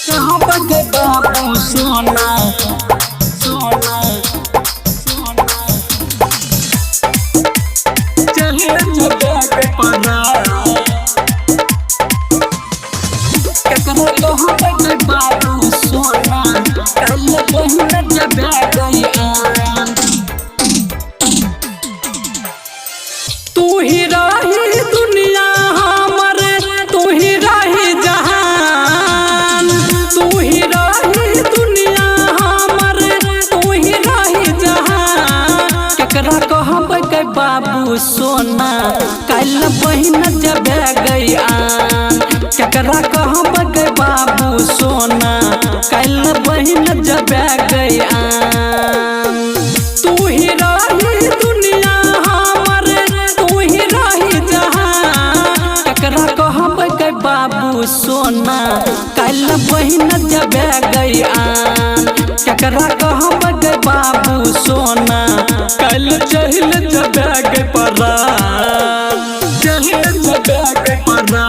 कहाँ बगे बाबू सोना सोना सोना चले जगह के परा ककरो कहाँ बगे बाबू सोना कल बहन जगह गई तू ही रही दुनिया हमारे तू ही रही जहान तू ही रही दुनिया हमारे तू ही रही जहान केकरा कहब के बाबू सोना कल बहन जब गई आन केकरा कहब के बाबू सोना कल बहन जब गई आन तू ही रही दुनिया हमारे तू ही रही जहान केकरा कहब के बाबू सोना कल बहन जब गई आन केकरा कहब के बाबू सोना कल चहल जब गई परा चहल जब गई परा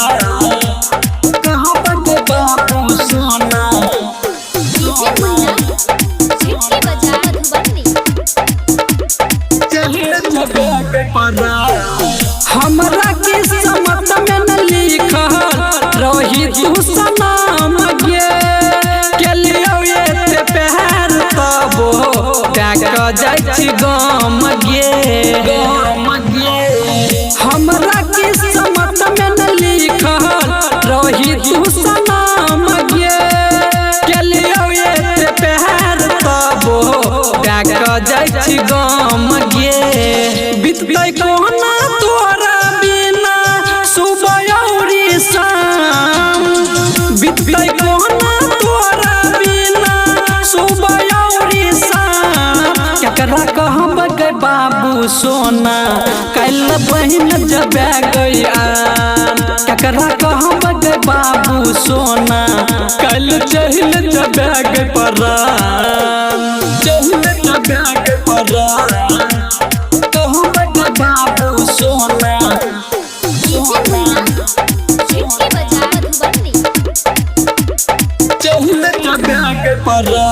कहब के बाबू सोना हमरा किस्मत में न लिखल रही तू सनम गे केलियो एते प्यार तबो त्याग जाइ छी गम गे हमरा किस्मत में न लिखल रही तू सनम गे केलियो एते प्यार तबो त्याग जाइ छी गम गे बीतै कोना तोरा बिना सुबह औरी शाम बीतै कोना तोरा बिना सुबह औरी शाम केकरा कहब के बाबू सोना कल बहन जब गई आन केकरा कहब के बाबू सोना कल चहल जब गई परा चहल जब गई परा बाबू सोना चहल जगह के परा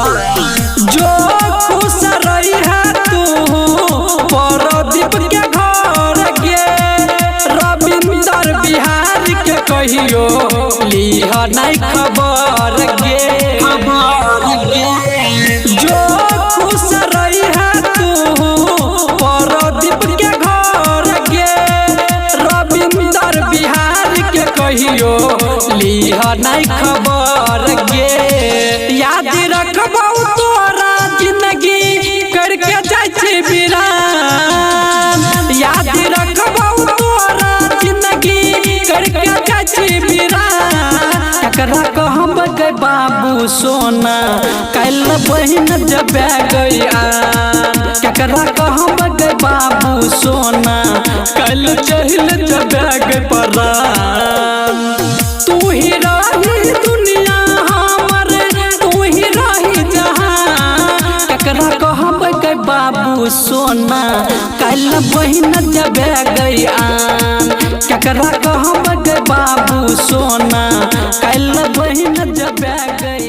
जो खुश रही है तू परदीप के घर गे रविंदर बिहारी के कहियो लीह नहीं खबर गे जो खुश रही है तू परदीप के घर गे रविंदर बिहारी के कहियो लीह नहीं खबर गे याद रखबौ तोरा जिंदगी करके जाइ छी वीरान याद रखबौ तोरा जिंदगी करके जाइ छी वीरान केकरा कहब के बाबू सोना कल बहन जब गई आन केकरा कहब के बाबू सोना कल चहल जब गई परा तू ही रही दुनिया हमारे तू ही रही जहान केकरा कहब के बाबू सोना कल बहन जब गई आन केकरा कहब के बाबू सोना कल बहन जब गई